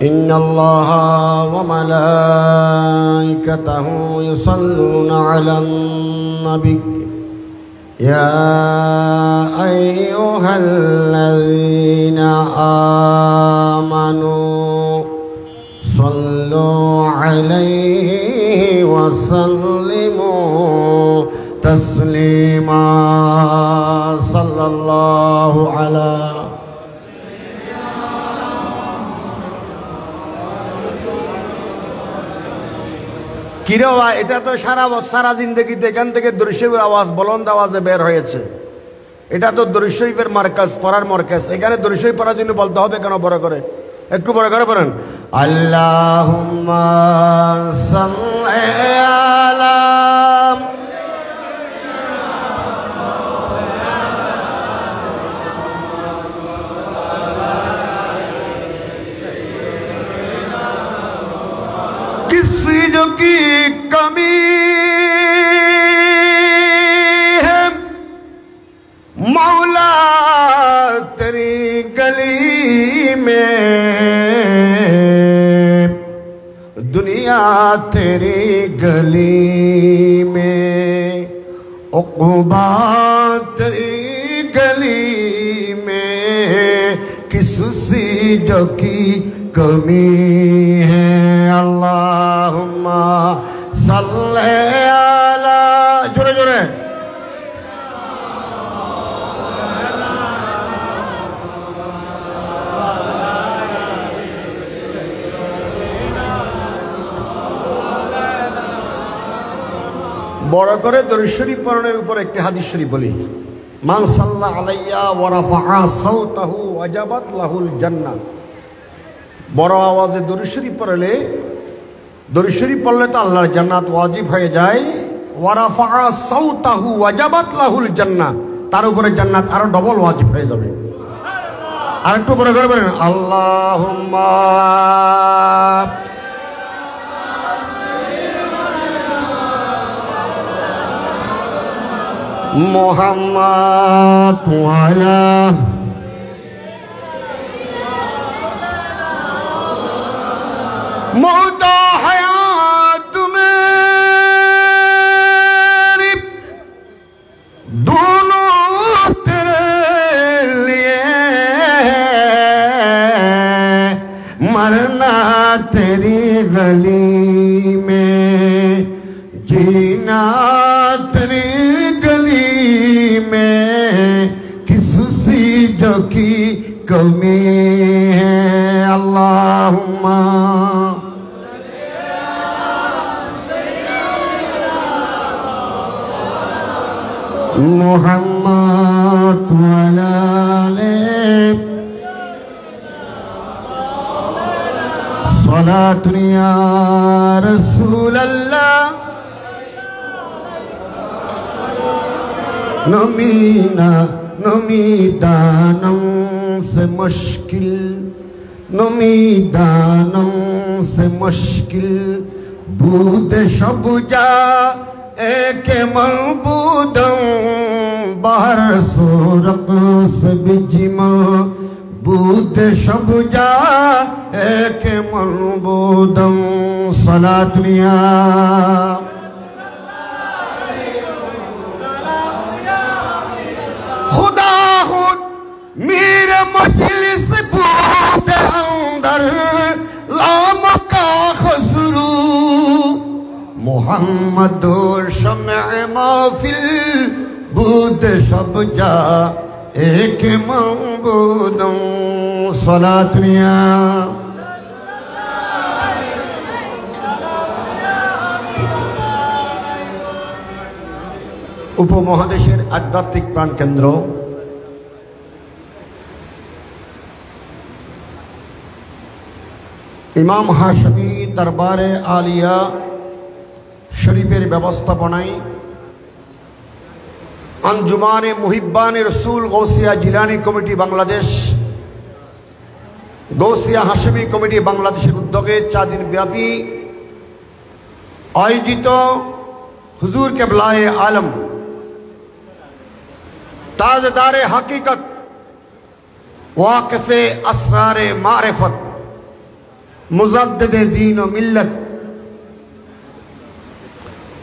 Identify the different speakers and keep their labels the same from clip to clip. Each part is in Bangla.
Speaker 1: إن الله وملائكته يصلون على النبي يا أيها الذين آمنوا صلوا عليه وسلموا تسليما صلى الله على কিরবা এটা তো সারা জিন্দগিতে এখান থেকে দরুদ শরীফের আওয়াজ বুলন্দ আওয়াজে বের হয়েছে। এটা তো দরুদ শরীফের মার্কাজ, পড়ার মার্কাজ। এখানে দরুদ শরীফ পড়ার জন্য বলতে হবে কেন? বড় করে একটু বড় করে পড়েন, আল্লাহুম্মা সাল্লি আলা किसी जो की कमी है मौला तेरी गली में, दुनिया तेरी गली में, उक़बा तेरी गली में, किसी जो की कमी है। अल्लाहुम्मा सल्ले अला, जोरे जोरे, বড় করে দরুদ শরীফ পড়ানোর উপর একটি হাদিস শরীফ বলি, মান সাল্লা আলাইয়া ওয়া রাফা সাওতাহু ওয়াজাবাত লাহুল জান্নাহ। বড় আওয়াজে দরুদ শরীফ পড়লে, দরুদ শরীফ পড়লে তো আল্লাহর জান্নাত ওয়াজিব হয়ে যায়। ওয়া রাফা সাওতাহু ওয়াজাবাত লাহুল জান্নাহ, তার উপরে জান্নাত আরো ডবল ওয়াজিব হয়ে যাবে। আর একটু বড় করে বলেন, আল্লাহুম্মা মুহাম্মাদ ওয়ালা मौता हयात मेरी दोनों तेरे लिए, मरना तेरी गली में, जीना तेरी गली में, किसी जो की कमी है। अल्लाहुम्मा मुहम्मद वाला ले सलातुन या रसूल अल्लाह, नमीना नमीदानम से मुश्किल, नमीदानम से मुश्किल, बूद शबुजा एक मलबूदम, बाहर सूरत से बिजमा, बूद शबुजा एक मलबूदम, सलातुनिया खुदा खुद मेरे मजलिस बूद अंदर लाम का खसरू, मोहम्मद शम्अ महफिल, बूद शबजा एक मबूदों, सलातुनिया উপমহাদেশের আধ্যাত্মিক প্রাণকেন্দ্র ইমাম হাশমি দরবারে আলিয়া শরীফের ব্যবস্থাপনায় আঞ্জুমানে মুহিব্বানে রসুল গৌসিয়া জিলানি কমিটি বাংলাদেশ, গৌসিয়া হাশমি কমিটি বাংলাদেশের উদ্যোগে 4 দিন ব্যাপী আয়োজিত হুজুর কেবলায়ে আলম ताजदार हकीकत वाक़िफ़े असरार मारिफत মুজাদ্দিদে দ্বীন ও মিল্লাত,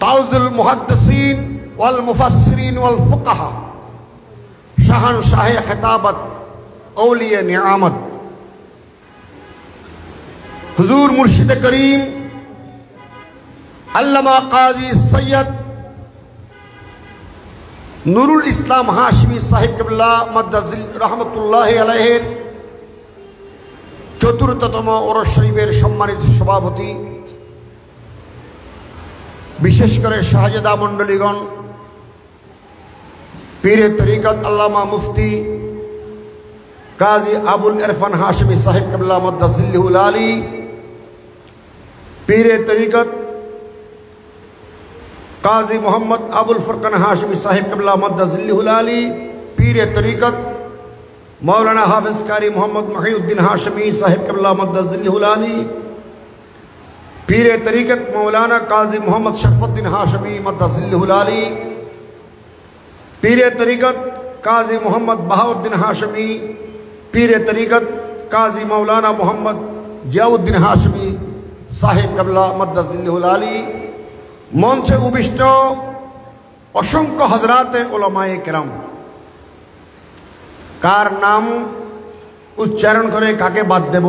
Speaker 1: তাউজুল মুহাদ্দিসিন ওয়াল মুফাসসিরিন ওয়াল ফুকাহা, শাহানশাহে খিতাবত, আউলিয়া নিয়ামত, হুজুর মুর্শিদ করিম আল্লামা কাজী সৈয়দ নুরুল ইসলাম হাশমি সাহেব কিবলা মাদ্দাজিল রহমতুল্লাহ আলাইহির চতুর্থতম ওরস শরীফের সম্মানিত সভাপতি, বিশেষ করে শাহজাদা মণ্ডলীগণ, পীরে তরিকত আল্লামা মুফতি কাজী আবুল ইরফান হাশমি সাহেব কিবলা মাদ্দাজিল আলী, পীরে তরিকত কাজী মোহাম্মদ আবুল ফুরকান হাশমি সাহেব কিবলা মাদ্দাজিল আলী, পীরে তরিকত मौलाना हाफिज कारी मोहम्मद मुहीउद्दीन हाशमी साहिब किबला मद्दज़िल्लुल आली, पीर तरीक़त मौलाना काजी मोहम्मद शरफुद्दीन हाशमी मद्दज़िल्लुल आली, पीर तरीक़त काजी मोहम्मद बहाउद्दीन हाशमी, पीर तरीक़त काजी मौलाना मोहम्मद जियाउद्दीन हाशमी साहिब किबला मद्दज़िल्लुल आली, मंचे उबिष्ट असंख्य हजरात उलमाए किराम, कार नाम उच्चारण करे काके बाद देव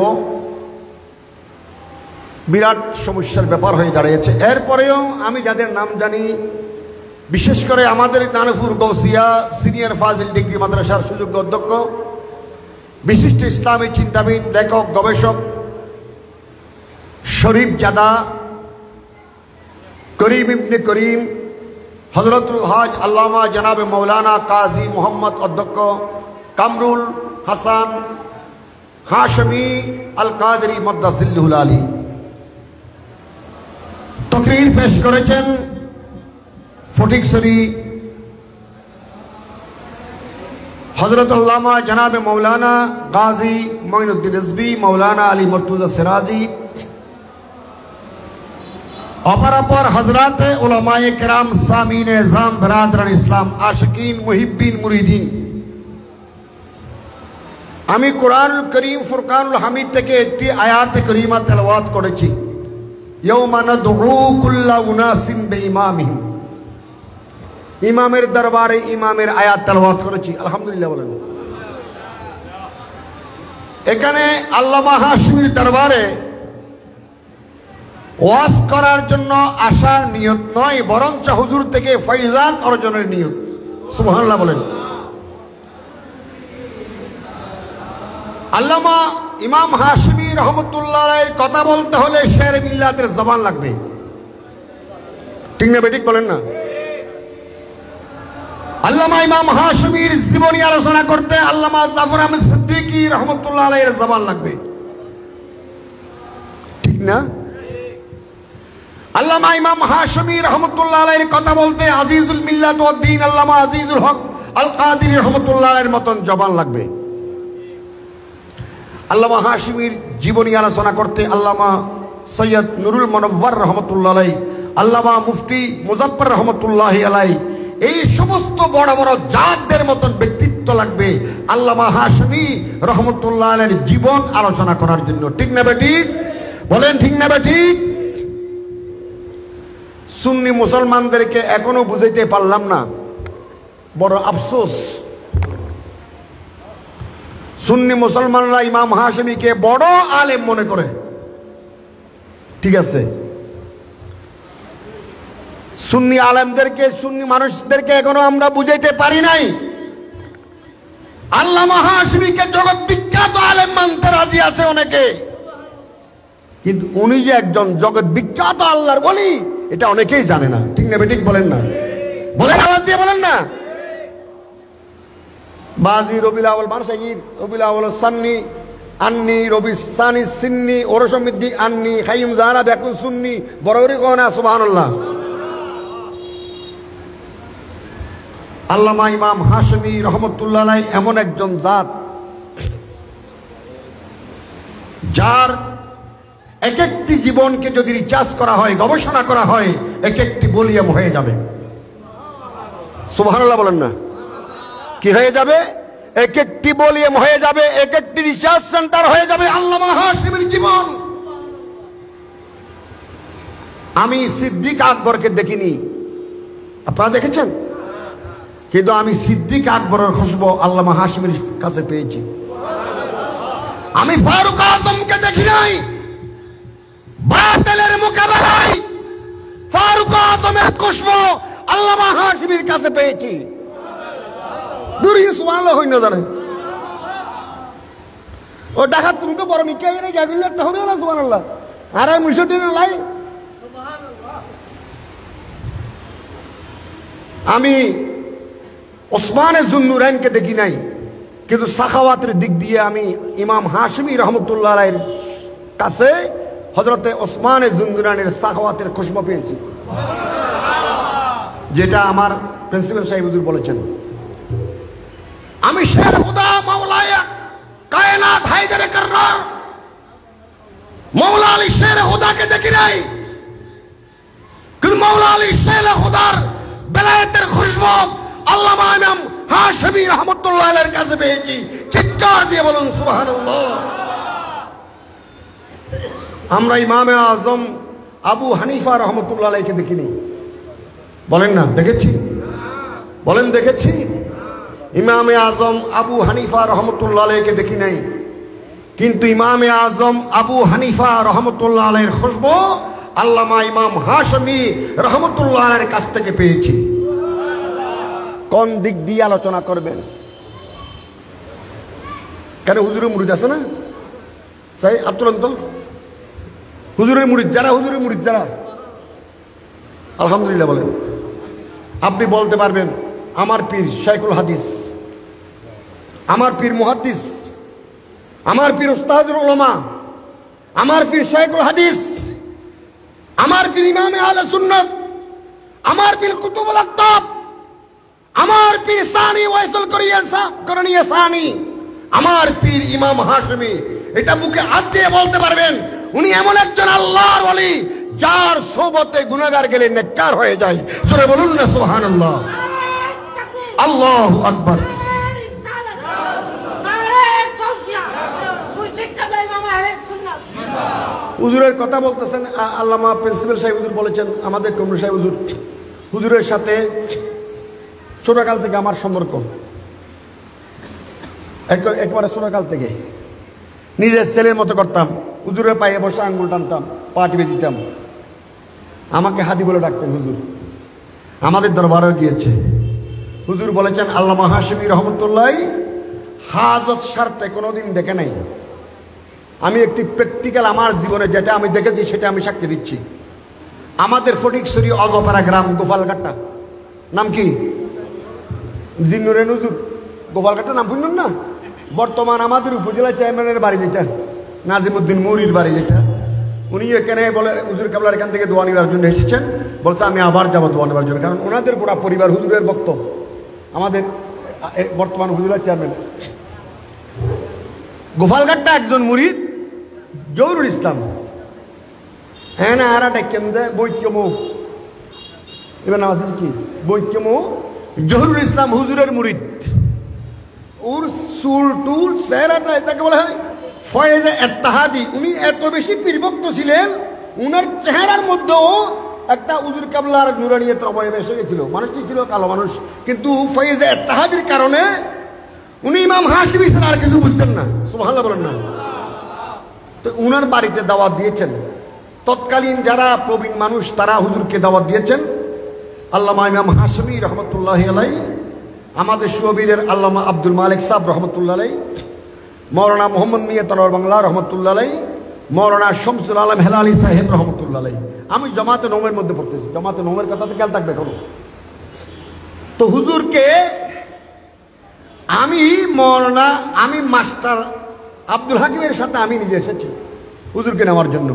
Speaker 1: बिराट समस्यार ব্যাপার হয়ে দাঁড়িয়েছে। এরপরেও আমি যাদের নাম জানি, বিশেষ করে আমাদের নানপুর গৌসিয়া সিনিয়র ফাজিল ডিগ্রি মাদ্রাসার সুযোগ্য অধ্যক্ষ, বিশিষ্ট ইসলামী চিন্তাবিদ, লেখক, গবেষক শরীফ জাদা করিম ইবনে করিম হযরতুল হাজ আল্লামা জনাবে মৌলানা কাজী মোহাম্মদ অধ্যক্ষ কামরুল হাসান হাশমি আল কাদরি মদ্দাজিল্লুল আলী তকরীর পেশ করেছেন ফটিকছড়ি হযরত আল্লামা জনাবে মৌলানা গাজী মঈনুদ্দিন রিজভী, মৌলানা আলী মুর্তজা সিরাজি, অপরাপর হযরতে উলামায়ে কেরাম, সামিনে জাম, বিরাদরান ইসলাম, আশিকিন, মুহিব্বিন, মুরিদিন। আমি কুরআনুল করিম ফুরকানুল হামিদ থেকে একটি আয়াতে করিমা তেলাওয়াত করেছি, ইয়াউমা নাদউ কুল্লা উনাসিন বিইমামিহিম। ইমামের দরবারে ইমামের আয়াত তেলাওয়াত করেছি, আলহামদুলিল্লাহ বলেন। এখানে আল্লামা হাশমির দরবারে ওয়াজ করার জন্য আসার নিয়ত নয়, বরঞ্চ হুজুর থেকে ফয়জাত অর্জনের নিয়ত। সুবহানাল্লাহ বলেন। আল্লামা ইমাম হাশমি রহমতুল্লাহ আলাইহির কথা বলতে হলে শের মিল্লাতের জবান লাগবে, ঠিক না বেঠিক বলেন না? আল্লামা ইমাম হাশমির জীবনী আলোচনা করতে আল্লামা জাফর আহমদ সিদ্দিকী রহমতুল্লাহ আলাইহির জবান লাগবে, ঠিক না? আল্লামা ইমাম হাশমি রহমতুল্লাহ আলাইহির কথা বলতে আজিজুল মিল্লাত ওয়াদ দ্বীন আল্লামা আজিজুল হক আল কাদিরী রহমতুল্লাহ আলাইহির মতন জবান লাগবে। আল্লামা হাশমির জীবনী আলোচনা করতে আল্লামা সৈয়দ নুরুল মুনাওয়ার রহমতুল্লাহ আলাইহি, আল্লামা মুফতি মুজাফফর রহমতুল্লাহ আলাইহি, এই সমস্ত বড় বড় জাতদের মতন ব্যক্তিত্ব লাগবে আল্লামা হাশমি রহমতুল্লাহ আলাইহির জীবন আলোচনা করার জন্য, ঠিক না বেঠিক বলেন? ঠিক না বেঠিক? সুন্নি মুসলমানদেরকে এখনো বুঝাইতে পারলাম না, বড় আফসোস। সুন্নি মুসলমানরা ইমাম হাশমিকে বড় আলেম মনে করে, ঠিক আছে? সুন্নি আলেমদেরকে, সুন্নি মানুষদেরকে এখনো আমরা বুঝাইতে পারি নাই। আল্লামা হাশমিকে জগৎ বিখ্যাত আলেম মানতে রাজি আছে অনেকে, কিন্তু উনি যে একজন জগৎ বিখ্যাত আল্লাহর ওলি এটা অনেকেই জানে না, ঠিক না বেঠিক বলেন না? বলেন, আওয়াজ দিয়ে বলেন না। বাজি রবিউল আউয়াল বানসাগীর, রবিউল আউয়াল সান্নি আন্নি, রবি সানি সিন্নি, ওরসমিদ্দি আন্নি, খাইম জাহারা বেকুল সুন্নি, বড়রি কোনা, সুবহানাল্লাহ। আল্লামা ইমাম হাশমি রহমতুল্লাহ আলাইহি এমন একজন জাত যার এক একটি জীবনকে যদি রিচার্জ করা হয়, গবেষণা করা হয়, এক একটি বলিয়াম হয়ে যাবে। সুবহানাল্লাহ বলেন না? কি হয়ে যাবে? এক একটি বলিয়াম হয়ে যাবে, এক একটি রিসার্চ সেন্টার হয়ে যাবে আল্লামা হাশমির জীবন। আমি সিদ্দিক আকবরকে দেখিনি, আপনারা দেখেছেন? কিন্তু আমি সিদ্দিক আকবরের খুশবু আল্লামা হাশিমের কাছে পেয়েছি। আমি ফারুক আজমকে দেখি নাই, বাতিলের মোকাবেলায় ফারুক আজমের খুশবু আল্লামা হাশিমের কাছে পেয়েছি। দুরিয়ে সুবহানাল্লাহ হই না জানে ও ডাকাত তুমি তো বড় মিকে এনে গাবিল লাগতে হবে না সুবহানাল্লাহ। আর এই মুশাদ্দিন লাই আমি ওসমানে যুন্নুরাইনকে দেখি নাই, কিন্তু সাখাওয়াতের দিক দিয়ে আমি ইমাম হাশিমি রহমতুল্লাহ আলাইহির কাছে হযরতে ওসমানে যুন্নুরাইনের সাখাওয়াতের খুশবু পেয়েছি, যেটা আমার প্রিন্সিপাল সাহেব হুজুর বলেছেন। আমি শের খুদা মাওলায়া কায়নাত হায়দারে কাররার মাওলা আলী শের খুদাকে দেখি নাই, কিন্তু মাওলা আলী শের খুদার বেলায়েতের খুশবু আল্লামা ইমাম হাশিমি রহমতুল্লাহ আলাইহির কাছে পেয়েছি। চিৎকার দিয়ে বলুন সুবহানাল্লাহ। আমরা ইমামে আজম আবু হানিফা রহমতুল্লাহ আলাইহিকে দেখিনি, বলেন না দেখেছি? বলেন দেখেছি? ইমামে আজম আবু হানিফা রহমতুল্লাহ আলাইহিকে দেখি নাই, কিন্তু ইমামে আজম আবু হানিফা রহমতুল্লাহ আলাইহির খুশবু আল্লামা ইমাম হাশিমি রহমতুল্লাহ আলাইহির কাছ থেকে পেয়েছি। কোন দিক দিয়ে আলোচনা করবেন? কেন হুজুরের মুরিদ আছে না? সাই আতুরন্ত হুজুরের মুরিদ যারা, হুজুরের মুরিদ যারা আলহামদুলিল্লাহ বলেন। আপনি বলতে পারবেন আমার পীর শাইখুল হাদিস, আমার পীর মুহাদ্দিস, আমার পীর উস্তাদুল উলামা, আমার পীর শাইখুল হাদিস, আমার পীর ইমামে আহলে সুন্নাত, আমার পীর কুতুবুল আকতাব, আমার পীর সানি ওয়াইসুল করণীয় সানি, আমার পীর ইমাম হাশিমি। এটা বুকে হাত দিয়ে বলতে পারবেন উনি এমন একজন আল্লাহর ওলি যার সোহবতে গুনাহগার গেলে নেককার হয়ে যায়। জোরে বলুন না সুবহানাল্লাহ। আল্লাহু আকবার। হুজুরের কথা বলতেছেন, আল্লামা প্রিন্সিপাল সাহেব হুজুর বলেছেন, আমাদের কমরু সাহেব হুজুর, হুজুরের সাথে ছোটকাল থেকে আমার সম্পর্ক, একবারে ছোটকাল থেকে নিজের ছেলের মতো করতাম। হুজুরের পায়ে বসে আঙ্গুল টানতাম, পা টিপে দিতাম, আমাকে হাদি বলে ডাকতেন হুজুর। আমাদের দরবারেও গিয়েছে। হুজুর বলেছেন আল্লামা হাশিমি রহমতুল্লাহ হাজত স্বার্থে কোনোদিন দেখে নাই। আমি একটি প্র্যাকটিক্যাল আমার জীবনে যেটা আমি দেখেছি সেটা আমি সাক্ষী দিচ্ছি। আমাদের ফটিকছড়ি অজপাড়া গ্রাম গোপালঘাটটা, নাম কি? জিন্নুরেন হুজুর গোপালঘাটটা নাম শুনুন না? বর্তমান আমাদের উপজেলা চেয়ারম্যানের বাড়ি যেটা, নাজিমুদ্দিন মুরির বাড়ি যেটা, উনি এখানে বলে হুজুর কাবলার এখান থেকে দোয়া নেওয়ার জন্য এসেছেন। বলছে আমি আবার যাবো দোয়া নেওয়ার জন্য, কারণ ওনাদের গোটা পরিবার হুজুরের বক্তব্য। আমাদের বর্তমান উপজেলা চেয়ারম্যান গোপালঘাটটা একজন মুরিদ জহুরুল ইসলাম, হ্যাঁ না আর বৈক্যমু, এবার নাম আছে কি বৈক্যমু জহুরুল ইসলাম হুজুরের মুরিদ। ওর চুল টুল চেহারাটা এটাকে বলা হয় ফয়েজে এত্তাহাদি। উনি এত বেশি পীরভক্ত ছিলেন, উনার চেহারার মধ্যেও একটা হুজুর কাবলার নুরানিয়তের অবয়ব এসে গেছিল। মানুষটি ছিল কালো মানুষ, কিন্তু ফয়েজে এত্তাহাদির কারণে উনি ইমাম হাশিমি ছাড়া আর কিছু বুঝতেন না। সুবহানাল্লাহ বলেন না? তো উনার বাড়িতে দাওয়াত দিয়েছেন। তৎকালীন যারা প্রবীণ মানুষ তারা হুজুরকে দাওয়াত দিয়েছেন। আল্লামা ইমাম হাশিমি রহমতুল্লাহ আলাইহি, আমাদের সুবীরের আল্লামা আব্দুল মালিক সাহেব রহমতুল্লাহ আলাইহি, মৌলানা মোহাম্মদ মিয়া তলোয়ার বাংলা রহমতুল্লাহ আলাইহি, মৌলানা শামসুল আলম হেলালি সাহেব রহমতুল্লাহ আলাইহি। আমি জামাতে নওমের মধ্যে পড়তেছি, জামাতে নওমের কথাতে খেয়াল থাকবে কোনো। তো হুজুরকে আমি মাস্টার আব্দুল হাকিমের সাথে আমি নিজে এসেছি হুজুরকে নেওয়ার জন্য।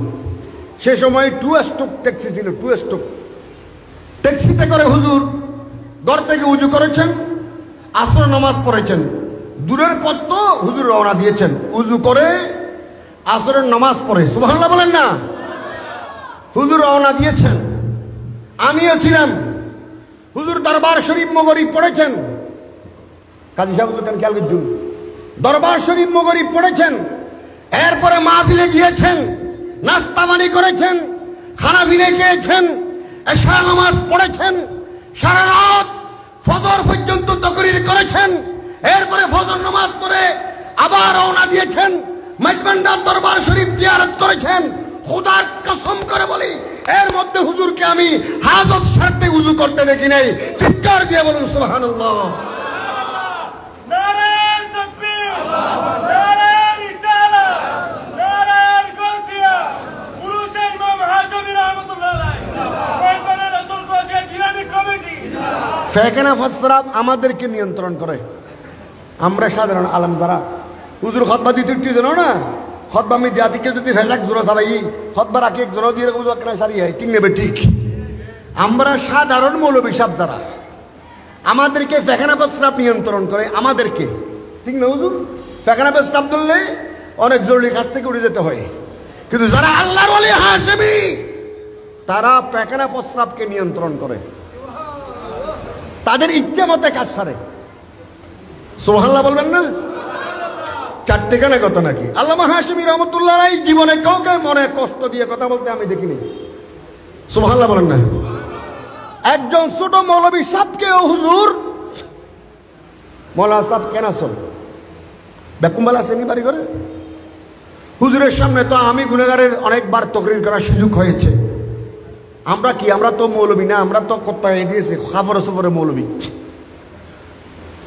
Speaker 1: সে সময় 2 স্ট্রোক ট্যাক্সি ছিল, 2 স্ট্রোক ট্যাক্সিতে করে হুজুর ঘর থেকে উজু করেছেন, আসর নামাজ পড়েছেন। দূরের পথ তো হুজুর রওনা দিয়েছেন, উজু করে আসরের নামাজ পড়ে, সুবহানাল্লাহ বলেন না? হুজুর রওনা দিয়েছেন, আমিও ছিলাম। হুজুর দরবার শরীফ মগরি পড়েছেন, কাজী সাহেব খেয়াল করুন, দরবার শরীফ মগরি পড়েছেন। এরপরে মাহফিলে গিয়েছেন, নাস্তা পানি করেছেন, খানা ভিনে খেয়েছেন, এশা নামাজ পড়েছেন, সারা রাত ফজর পর্যন্ত তাকরীর করেছেন, এরপরে ফজর নামাজ পড়ে আবার রওনা দিয়েছেন, মেজবান্ডার দরবার শরীফ জিয়ারত করেছেন। খোদার কসম করে বলি, এর মধ্যে হুজুরকে আমি হাজত স্বার্থে উযু করতে দেখি নাই। চিৎকার দিয়ে বলুন সুবহানাল্লাহ। ফেকেনা ফসরাব আমাদেরকে নিয়ন্ত্রণ করে। আমরা সাধারণ আলেম যারা হুজুর খুতবা দিতে জানো না, খুতবা আমি জাতিকে যদি ফেলাক জোরা চালাই খুতবা রাখি এক জোরা দিয়ে হুজুর কেন সারিয়ে ঠিক নেবে ঠিক। আমরা সাধারণ মৌলবী সাহেব যারা আমাদেরকে ফেকেনা ফসরাব নিয়ন্ত্রণ করে আমাদেরকে, ঠিক না হুজুর? ফেকেনা ফসরাব ধরলে অনেক জরুরি কাজ থেকে উঠে যেতে হয়, কিন্তু যারা আল্লাহর ওলি হাশেমি তারা ফেকেনা ফসরাবকে নিয়ন্ত্রণ করে, তাদের ইচ্ছে মতে কাজ সারে। সুবহানাল্লাহ বলবেন না? চারটে কানে কথা নাকি? আল্লামা হাশেমি রহমতুল্লাহ আলাইহি জীবনে কাউকে মনে কষ্ট দিয়ে কথা বলতে আমি দেখিনি। সুবহানাল্লাহ বলেন না? একজন ছোট মৌলবী সাহেবকে হুজুর মৌলানা সাহেব কেন আসল বেকুমবালা শ্রেণী বাড়ি করে হুজুরের সামনে তো আমি গুনাহগারের অনেকবার তাকরীর করার সুযোগ হয়েছে। আমরা কি, আমরা তো মৌলবী না, আমরা তো কোথায় দিয়েছি খাফরে সফরে মৌলবী।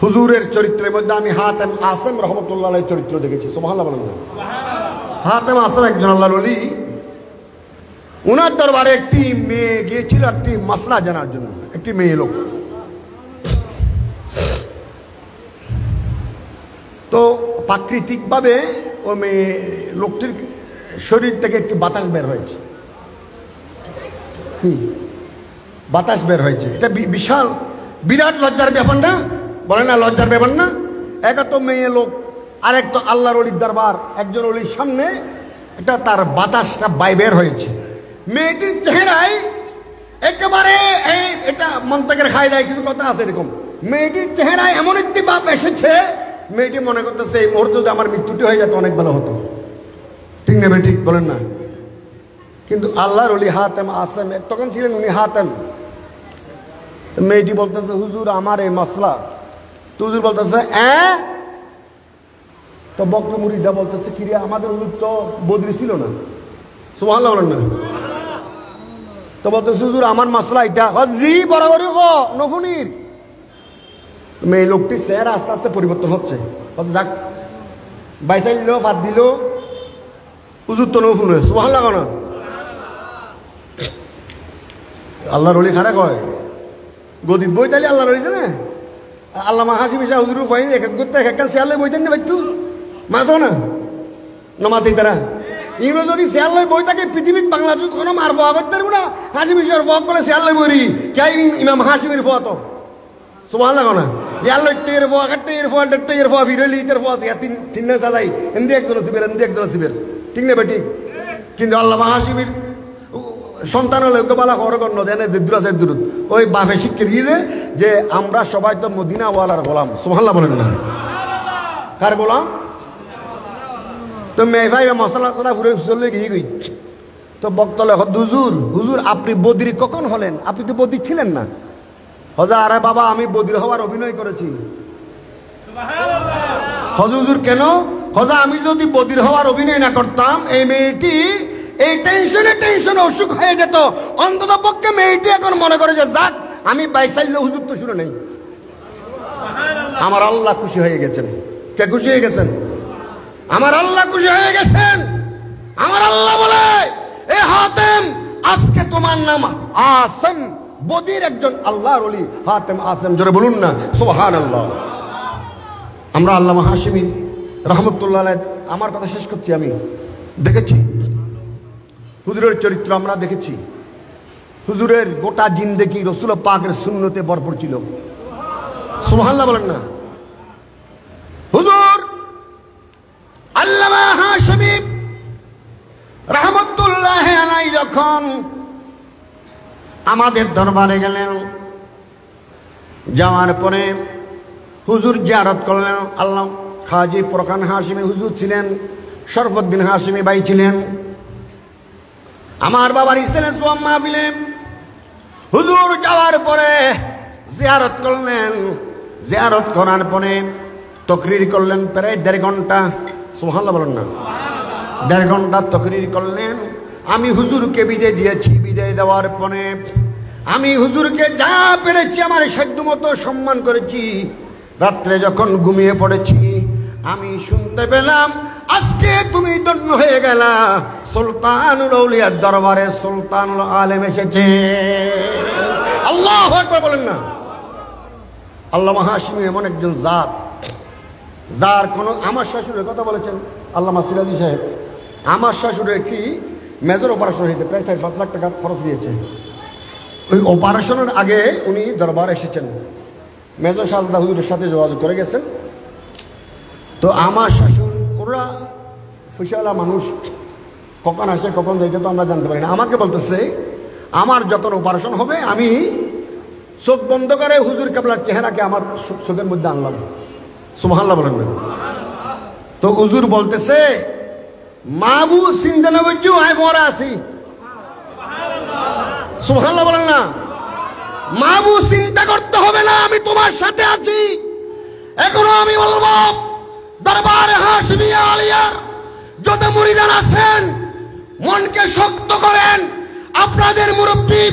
Speaker 1: হুজুরের চরিত্রের মধ্যে আমি হাতেম আসেম রহমতুল্লাহ আলাইহির চরিত্র দেখেছি। সুবহানাল্লাহ বলেন না? হাতেম আসেম একজন আল্লাহর ওলি। উনার দরবারে একটি মেয়ে গিয়েছিল একটি মাসলা জানার জন্য, একটি মেয়ে লোক। তো প্রাকৃতিকভাবে ও মেয়ে লোকটির শরীর থেকে একটি বাতাস বের হয়েছে। বাতাস বের হয়েছে, এটা বিশাল বিরাট লজ্জার ব্যাপার না? বলে না লজ্জার ব্যাপার না? একা তো মেয়ে লোক, আর এক তো আল্লাহর ওলির দরবার, একজন ওলির সামনে এটা তার বাতাসটা বের হয়েছে। মেয়েটির চেহারায় একেবারে এটা মন্তকের খাই দেয় কিছু কথা আছে এরকম। মেয়েটির চেহারায় এমন একটি বাপ এসেছে, মেয়েটি মনে করতেছে এই মুহূর্তে যদি আমার মৃত্যুটি হয়ে যেত অনেক ভালো হতো। ঠিক নেবে ঠিক বলেন না? কিন্তু আল্লাহর ওলি হাতেম আসেম তখন ছিলেন উনি হাতেম। মেয়েটি বলতেছে হুজুর আমার এই মাসলা। তো হুজুর বলতেছে তো বক্র মুরিদা বলতেছে কিরে আমাদের হুজুর তো বদরি ছিল না। সুবহানাল্লাহ বলেন না? তো বলতেছে হুজুর আমার মাসলা এটা। জি বরাবরই নফুনির। মেয়ে লোকটি চেহারা আস্তে আস্তে পরিবর্তন হচ্ছে। যাক বাইসাই দিল ফাঁদ দিল, হুজুর তো নফুন। সুবহানাল্লাহ না? আল্লাহর ওলি খারাপ হয় গদিত বই তাইলে আল্লাহর ওলি জানে। আল্লামা হাশেমি শাহ হুজুর কয় এক এক করতে এক এক শেয়ার বইতেন না বাইতু মাতো না নমাতেই তারা ইমরা যদি শেয়ার লই বই থাকে পৃথিবীত বাংলাদেশ কোনো মার ফোয়া করতে পারবো না। হাশেমি শাহর ফোয়াক বলে শেয়ার লই বইরি কে ইমাম হাশেমির ফোয়া তো। সুবহানাল্লাহ না? ইয়ার লই টের ফোয়া টের ফোয়া টের ফোয়া ফিরেলি টের ফোয়া তিন না চালাই এমনি একজন শিবের এমনি একজন শিবের। ঠিক না বেটি? কিন্তু আল্লামা হাশেমির সন্তান হলে বালা খবর কর নদেনে দূর আছে দূর ওই বাপে শিক্ষা দিয়েছে যে আমরা সবাই তো মদিনাওয়ালার গোলাম। সুবহানাল্লাহ বলেন না? কার গোলাম? তো মেয়ে ভাই মশলা টসলা ফুরে চলে গিয়ে গই। তো বক্তলে হুজুর হুজুর আপনি বদির কখন হলেন? আপনি তো বদির ছিলেন না। হজা আরে বাবা আমি বদির হওয়ার অভিনয় করেছি। হুজুর কেন? হজা আমি যদি বদির হওয়ার অভিনয় না করতাম এই মেয়েটি এই টেনশনে অসুখ হয়ে যেত। অন্তত পক্ষে মেয়েটি এখন মনে করে যে যাক আমি বাইসাইলে হুজুর তো শুনে নেই। আমার আল্লাহ খুশি হয়ে গেছেন। কে খুশি হয়ে গেছেন? আমার আল্লাহ খুশি হয়ে গেছেন। আমার আল্লাহ বলে এ হাতেম আজকে তোমার নাম আসেম, বদির একজন আল্লাহর ওলি হাতেম আসেম। জোরে বলুন না সুবহানাল্লাহ। আমরা আল্লামা হাশেমি রহমতুল্লাহ আলাইহি, আমার কথা শেষ করছি, আমি দেখেছি হুজুরের চরিত্র, আমরা দেখেছি হুজুরের গোটা জিন্দেগি রাসূল পাকের সুন্নতে ভরপুর ছিল। সুবহানাল্লাহ বলেন না? হুজুর আল্লামা হাশেমি রহমতুল্লাহ আলাইহি যখন আমাদের দরবারে গেলেন, যাওয়ার পরে হুজুর জিয়ারত করলেন। আল্লাহ খাজি প্রকান হাশেমি হুজুর ছিলেন, শরফুদ্দিন হাশেমি ভাই ছিলেন। আমার বাবার ইসলামের সোয়াম মাহফিলে হুজুর যাওয়ার পরে জিয়ারত করলেন। জিয়ারত করার পরে তকরির করলেন প্রায় 1.5 ঘন্টা। সুবহানাল্লাহ বলেন না? 1.5 ঘন্টা তকরির করলেন। আমি হুজুরকে বিদায় দিয়েছি। বিদায় দেওয়ার পরে আমি হুজুরকে যা পেরেছি আমার সাধ্য মতো সম্মান করেছি। রাত্রে যখন ঘুমিয়ে পড়েছি আমি শুনতে পেলাম, আজকে তুমি ধন্য হয়ে গেলা, সুলতানুল আউলিয়ার দরবারে সুলতানুল আলেম এসেছে। আল্লাহু আকবার বলেন না? আল্লামা হাশিমি এমন একজন জাত, যার কোনো, আমার শাশুড়ের কথা বলেছেন আল্লামা সিরাজি সাহেব, আমার শাশুড়ের কি মেজর অপারেশন হয়েছে, প্রায় 4-5 লাখ টাকা খরচ দিয়েছে। ওই অপারেশনের আগে উনি দরবার এসেছেন, মেজর সাজদা হুজুরের সাথে যোগাযোগ করে গেছেন। তো আমার শাশুড়, ওরা ফুসালা মানুষ, কখন আসে কখন যাইতে তো আমরা জানতে পারি না। আমাকে বলতেছে আমার যখন অপারেশন হবে আমি চোখ বন্ধ করে হুজুর কেবলার চেহারাকে আমার চোখের মধ্যে আনলাম। সুবহানাল্লাহ বলেন না? তো হুজুর বলতেছে, মাবু সিন্দানগজ্জু আয় মরা আছি। সুবহানাল্লাহ বলেন না? মাবু চিন্তা করতে হবে না, আমি তোমার সাথে আছি। এখনো আমি বলবো, দরবারে হাশিমিয়া আলিয়া যত মুরিদান আছেন, মনকে শক্ত করেন। আপনাদের মুরব্বী,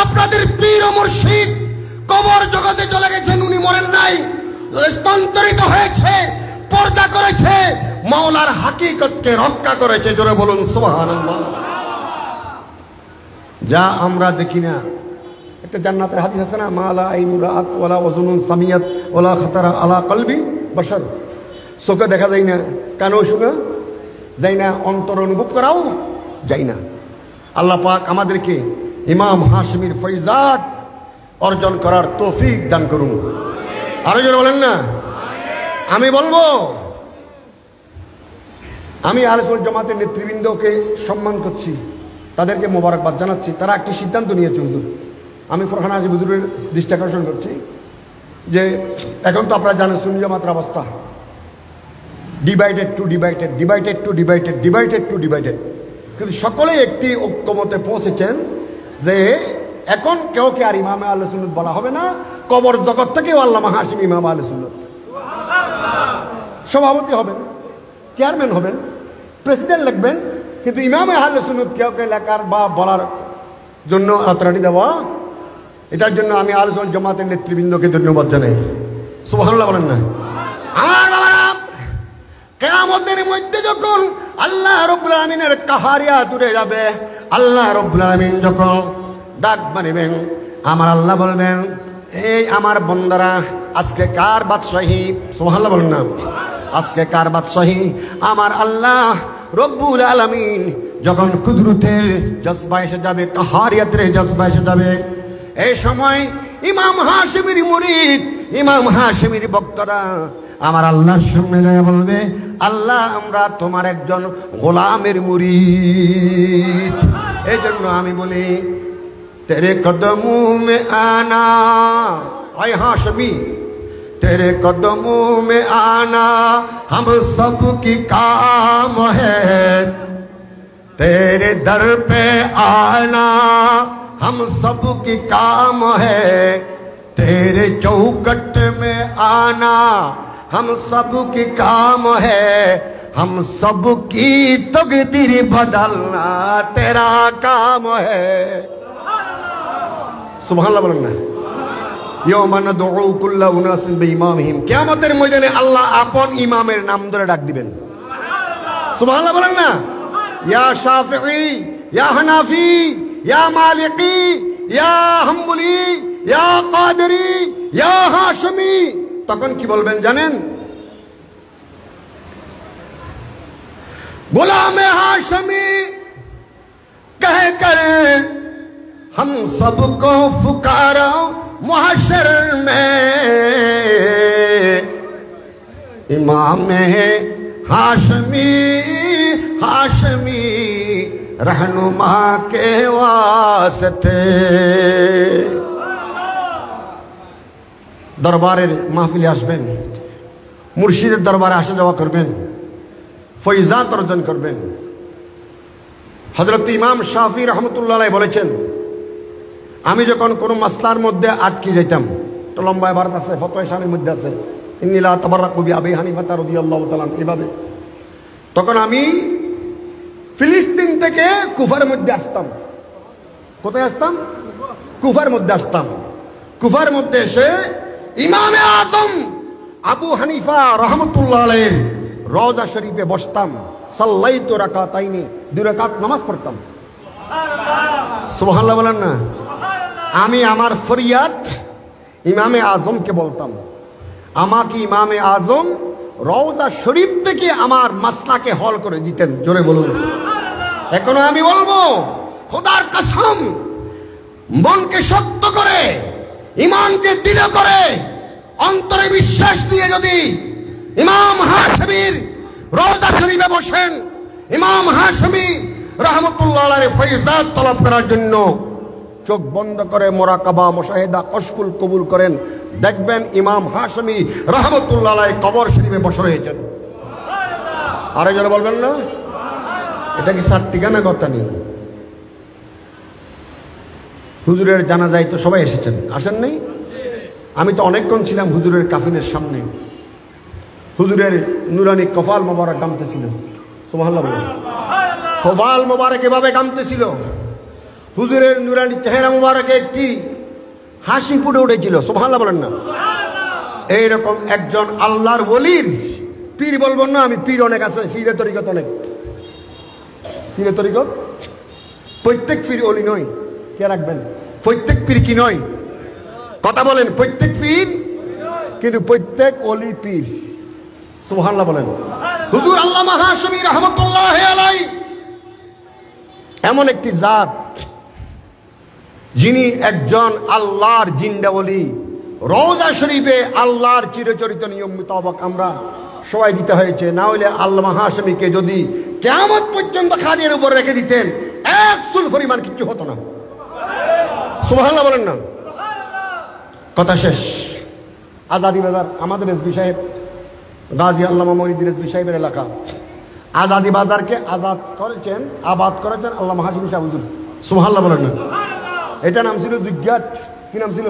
Speaker 1: আপনাদের পীর ও মুর্শিদ কবর জগতে চলে গেছেন, উনি মরেন নাই, স্থানান্তরিত হয়েছে, পর্দা করেছে, মাওলার হাকিকতকে রক্ষা করেছে। জোরে বলুন সুবহানাল্লাহ। যা আমরা দেখি না, একটা জান্নাতের হাদিস আছে না, মালা আইনুন রাআত ওয়ালা ওয়াজুনুন সামিয়াত ওয়ালা খাতারা আলা কলবি বাশার। চোখে দেখা যায় না, কানেও শোনা যায় না, অন্তর অনুভব করাও যায় না। আল্লাহ পাক আমাদেরকে ইমাম হাশিমির ফয়জাত অর্জন করার তৌফিক দান করুন। আরো জোরে বলেন না? আমি বলবো, আমি আহলে সুন্নাত জামাতের নেতৃবৃন্দকে সম্মান করছি, তাদেরকে মোবারকবাদ জানাচ্ছি। তারা একটি সিদ্ধান্ত নিয়েছে হুজুর, আমি ফরহান হাজী হুজুরের দৃষ্টি আকর্ষণ করছি যে এখন তো আপনারা জানেন সুন্নি জামাতের অবস্থা, divided to divided, divided to divided, divided to divided. কিন্তু সকলেই একটি ঐক্যমতে পৌঁছেছেন যে এখন কেউ কে আর ইমামে আহলে সুন্নাত বলা হবে না, কবর জগৎ থেকেও আল্লামা হাশিমি ইমাম আহলে সুন্নাত। সভাপতি হবেন, চেয়ারম্যান হবেন, প্রেসিডেন্ট লিখবেন, কিন্তু ইমামে আহলে সুন্নাত কেউ কে লেখার বা বলার জন্য অথরিটি দেওয়া, এটার জন্য আমি আহলে সুন্নাত জামাতের নেতৃবৃন্দকে ধন্যবাদ জানাই। সুবহানাল্লাহ বলেন না? আমার বাবারা, কিয়ামতের মধ্যে যখন আল্লাহ রাব্বুল আলামিনের কাহারিয়াত উড়ে যাবে, আল্লাহ রাব্বুল আলামিন যখন ডাক মারিবেন, আমার আল্লাহ বলবেন, এই আমার বান্দারা, আজকে কার বাদশাহী? সুবহানাল্লাহ বলেন না? আজকে কার বাদশাহী? আমার আল্লাহ রব্বুল আলামিন যখন কুদরতের জজবা এসে যাবে, কাহারিয়াতের জজবা এসে যাবে, এই সময় ইমাম হাশিমির মুরিদ, ইমাম হাশিমির ভক্তরা আমার আল্লাহর সামনে গিয়ে বলবে, আল্লাহ আমরা তোমার একজন গোলামের মুরিদ। এই জন্য আমি বলি, তেরে কদমোं में आना, आए हाशमी तेरे कदमों में आना हम सब की काम है, तेरे दर पे आना हम सब की काम है, तेरे चौखट में आना हम सब की काम है, हम सब की तकदीर बदलना तेरा काम है। সুবহানাল্লাহ বলেন না? ইয়াওমা নাদউ কুল্লা উনাসিন বিইমামিহিম, কিয়ামতের ময়দানে আল্লাহ আপন ইমামের নাম ধরে ডাক দিবেন। সুবহানাল্লাহ বলেন না? ইয়া শাফিঈ, ইয়া হানাফি, ইয়া মালিকি, ইয়া হাম্বলি, ইয়া কাদেরি, ইয়া হাশমি। তখন কি বলবেন জানেন? গোলামে হাশমি कहकर हम सबको पुकारा मुहशर में, इमाम हाशमी हाशमी रहनुमा के वास्ते। দরবারের মাহফিলে আসবেন, মুর্শিদের দরবারে আসা যাওয়া করবেন, ফয়জাত অর্জন করবেন। হযরত ইমাম শাফি রহমতুল্লাহ আলাইহি বলেছেন, আমি যখন কোনো মাসলার মধ্যে আটকে যেতাম, তো লম্বা ইবারত আছে, ফতোয়া শামির মধ্যে আছে, ইন্নী লা তাবাররাকু বিআবি হানিফা রাদিয়াল্লাহু তাআলা এভাবে, তখন আমি ফিলিস্তিন থেকে কুফার মধ্যে আসতাম। কোথায় আসতাম? কুফার মধ্যে আসতাম। কুফার মধ্যে এসে ইমামে আজম আবু হানিফা রহমতুল্লাহ আলাইহির রওজা শরীফে বসতাম। সাল্লাইতু রাকাতাইনি, 2 রাকাত নামাজ পড়তাম। সুবহানাল্লাহ বলেন না। আমি আমার ফরিয়াদ ইমামে আজমকে বলতাম, আমাকে ইমামে আজম রওজা শরীফ থেকে আমার মাসলাকে হল করে দিতেন। জোরে বলুন। এখনো আমি বলবো, খোদার কসম, মনকে শক্ত করে, ইমানকে দৃঢ় করে, অন্তরে বিশ্বাস নিয়ে যদি ইমাম হাশমির রওজা শরীফে বসেন, ইমাম হাশমি রহমতুল্লাহ আলাইহি ফয়জাত তলব করার জন্য চোখ বন্ধ করে মুরাকাবা, মুশাহিদা, কশফুল কবুল করেন, দেখবেন ইমাম হাশমি রহমতুল্লাহ আলাইহি কবর শরীফে বসে রয়েছেন। আরে যারা বলবেন না, এটা কি সাত্তিগানা কথা নেই? হুজুরের জানাজায় তো সবাই এসেছেন, আসেন নাই? আমি তো অনেকক্ষণ ছিলাম হুজুরের কাফিনের সামনে। হুজুরের নুরানি কফাল মোবারক গামতেছিল। সুবহানাল্লাহ। কফাল মোবারক এভাবে গামতেছিল, হুজুরের নুরানি চেহারা মোবারকে একটি হাসি ফুটে উঠেছিল। সুবহানাল্লাহ বলেন না। এইরকম একজন আল্লাহর ওলির পীর, বলবেন না আমি পীর অনেক আছে, পীরের তরিকত অনেক, পীরের তরিকত। প্রত্যেক পীর ওলি নয়, কে রাখবেন? প্রত্যেক পীর কি নয়? কথা বলেন, প্রত্যেক পীর, কিন্তু প্রত্যেক ওলি পীর। সুবহানাল্লাহ বলেন। হুজুর আল্লামা হাশমি রহমাতুল্লাহি আলাইহি এমন একটি জাত, যিনি একজন আল্লাহর জিন্দা ওলি। রওজা শরীফে আল্লাহর চিরচরিত নিয়ম মোতাবেক আমরা সবাই দিতে হয়েছে, না হলে আল্লামা হাশমিকে যদি কিয়ামত পর্যন্ত খাটের উপর রেখে দিতেন, এক চুল পরিমাণ কিচ্ছু হতো না। সুবহানাল্লাহ বলেন না। কথা শেষ। আজাদি বাজার আমাদের এসবি সাহেব, গাজী আল্লামা মঈনুদ্দিন এসবি সাহেবের এলাকা। আজাদি বাজারকে আজাদ করেছেন, আবাদ করেছেন আল্লামা হাশমি সাহেব হুজুর। সুবহানাল্লাহ বলেন না। এটা নাম ছিল জুগিয়াট। কি নাম ছিল?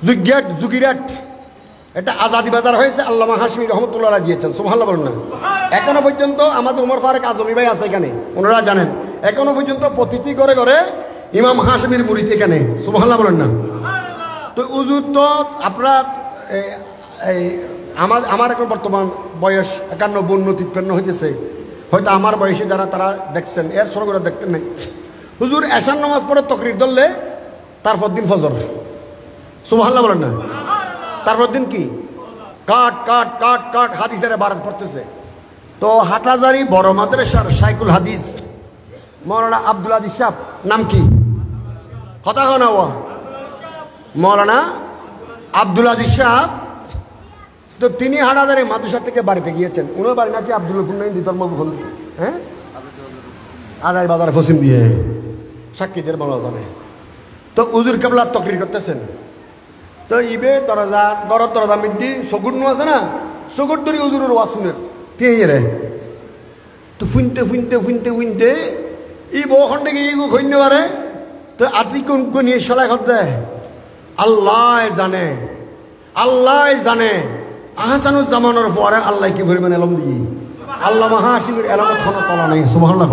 Speaker 1: জুগিয়াট, জুগিরাট। এটা আজাদি বাজার হয়েছে, আল্লামা হাশমি রহমতুল্লাহ আলাইহি দিয়েছেন। সুবহানাল্লাহ বলেন না। এখনো পর্যন্ত আমাদের উমর ফারুক আজমি ভাই আছে এখানে, ওনারা জানেন, এখনো পর্যন্ত প্রতিটি করে করে ইমাম হাশমির মুরিদ এখানে। সুবহানাল্লাহ বলেন না। তো হুজুর তো আপনার আমার এখন বর্তমান বয়স 51, 52 হইতেছে, হয়তো আমার বয়সে যারা তারা দেখছেন, এর সরগরা দেখতেন নাই। হুজুর এশার নামাজ পড়ে তকরির ধরলে তারপর দিন ফজর। সুবহানাল্লাহ বলেন না। তারপর দিন কি কাট কাট কাট কাট হাদিসের বারাত পড়তেছে। তো হাটহাজারী বড় মাদ্রাসার শাইখুল হাদিস মৌলানা আব্দুল আজিজ সাহেব, নাম কি? কথা না, মৌলানা আব্দুল আজিজ সাহেব। তো তিনি হাটহাজারী মাদ্রাসা থেকে বাড়িতে গিয়েছেন। উনার বাড়ি নাকি আব্দুল ধর্মভূল, হ্যাঁ, আড়াই বাজার পশ্চিম দিয়ে, সাক্ষীদের বলা যাবে। তো হুজুর কেবলা তকরির করতেছেন। তো ইবে দরজা গড়ত দরজা মিড্ডি সগুর নো আছে না, সগুর ধরি হুজুরের ওয়াজ শুনে তিয়ে রে। তো ফুনতে ফুনতে ফুনতে ফুনতে ই বখণ্ডে গিয়ে খৈন্য পারে। তো আতি কোন নিয়ে সলাই করতে আল্লাহ জানে, আল্লাহ জানে। আহসানুজ্জামানের পরে আল্লাহ কি পরিমাণ এলম দিয়ে, আল্লামা হাশমির এলমের কোনো তলা নেই। সুবহানাল্লাহ।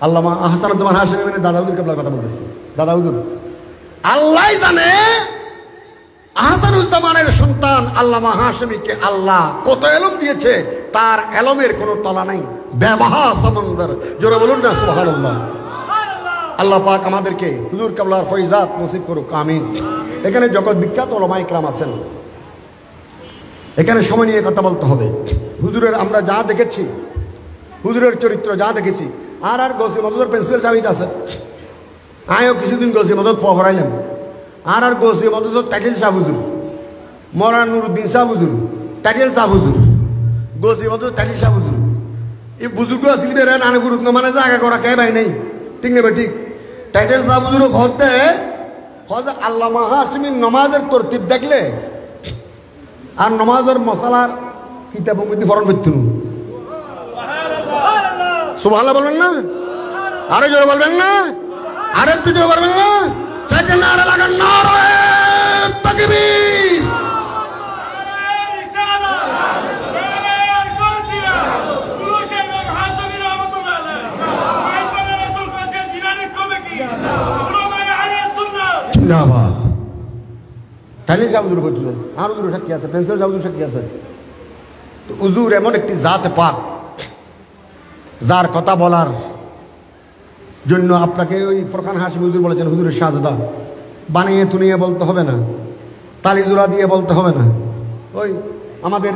Speaker 1: আল্লামা আহসানুজ্জামান হাশমি মানে দাদা হুজুর কেবলার কথা বলতেছি। দাদা হুজুর আল্লাহ জানে, আহসানুজ্জামানের সন্তান আল্লামা হাশমিকে আল্লাহ কত এলম দিয়েছে, তার এলমের কোনো তলা নাই। বেবাহা সমন্দর। জোরে বলুন না সুবহানাল্লাহ। আল্লাহ পাক আমাদেরকে হুজুর কেবলার ফয়জাত নসিব করুক, আমিন। এখানে জগৎ বিখ্যাত ওলামা ইকরাম আছেন, এখানে সময় নিয়ে কথা বলতে হবে। হুজুরের আমরা যা দেখেছি, হুজুরের চরিত্র যা দেখেছি, আর গৌসি মদদের পেন্সিল চাবিটা আছে। আয়ও কিছুদিন গৌসি মদত পড়াইলাম। আর গৌসি মদত টাইটেল শাহ হুজুর, মৌলানা নুরুদ্দিন শাহ হুজুর, টাইটেল শাহ হুজুর, গৌসি মদত টাইটেল শাহ হুজুর। এই বুজুর্গ আসলি বেড়ে নানা গুরুত্ব মানে জায়গা করা কে ভাই নাই, ঠিক নেবে ঠিক। টাইটেল শাহ হুজুর ঘরতে আল্লামা হাশমির নমাজের তরতিব দেখলে আর নমাজের মশালার কিতাব মধ্যে ফরন করতেন। সুবহানাল্লাহ বলবেন না? আরো জোরে বলবেন না? আরে একটু জোরে বলবেন না? চারটে নারা লাগান, নারায়ে তাকবীর। জিন্দাবাদ। তাহলে হুজুর বলছিলেন, আর হুজুর সাক্ষী আছে, প্রিন্সিপাল হুজুর সাক্ষী আছে। তো হুজুর এমন একটি জাত পাক, যার কথা বলার জন্য আপনাকে ওই ফরকান হাশিমি হুজুর বলেছেন হুজুরের সাজদা বানিয়ে তুনিয়ে বলতে হবে না, তালিজোড়া দিয়ে বলতে হবে না। ওই আমাদের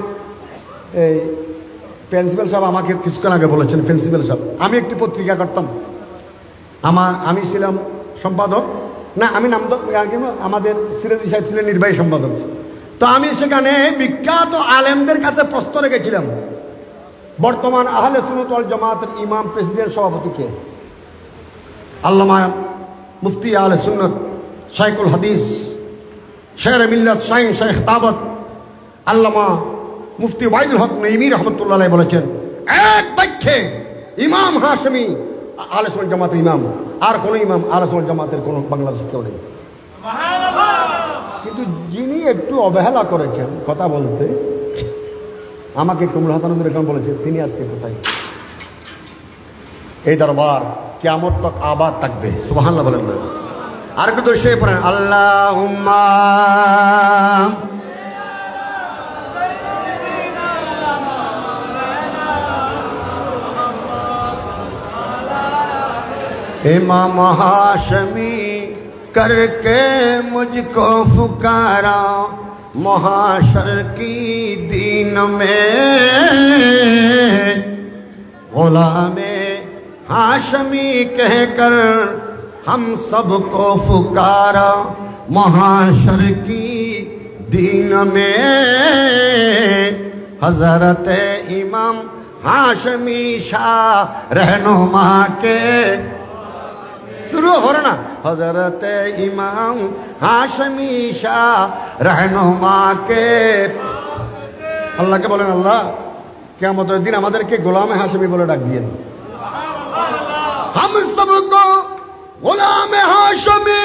Speaker 1: এই প্রিন্সিপাল সাহেব আমাকে কিছুক্ষণ আগে বলেছেন, প্রিন্সিপাল সাহেব, আমি একটি পত্রিকা করতাম, আমি ছিলাম সম্পাদক, না আমি আমাদের সিরাজি সাহেব ছিলেন নির্বাহী সম্পাদক। তো আমি সেখানে বিখ্যাত আলেমদের কাছে প্রশ্ন রেখেছিলাম, বর্তমান আহলে সুন্নাত ওয়াল জামাতের ইমাম প্রেসিডেন্ট সভাপতিকে? আল্লামা মুফতি আহলে সুন্নাত শাইখুল হাদিস শের মিল্লাত শাইখ শেখ তাবত আল্লামা মুফতি ওয়াইদুল হক নঈমী রহমতুল্লাহ আলাইহি বলেছেন, এক বাক্যে ইমাম হাশমি আহলে সুন্নাত জামাতের ইমাম, আর কোন ইমাম আহলে সুন্নাত জামাতের কোন বাংলাদেশে কেউ নেই। কিন্তু যিনি একটু অবহেলা করেছেন কথা বলতে, আমাকে কমরুল হাসান হুজুর এখন বলেছে, তিনি আজকে কোথায়? এই দরবার কিয়ামত তক আবাদ থাকবে। সুবহানাল্লাহ বলেন না? আর একটু দর্শে পড়েন, আল্লাহুম্মা इमाम हाशमी करके मुझको फुकारा, महाशर की दीन में गुलामे हाशमी कहकर हम सबको फुकारा, महाशर की दीन में हजरत इमाम हाशमी शाह रहनुमा के हो रहा ना, हजरत इमाम हाशमी शाह रहनुमा के। আল্লাহকে বলেন, আল্লাহ কিয়ামতের দিন আমাদেরকে গোলামে হাশমি বলে ডাক দিয়েন। हम सबको गुलाम हाशमी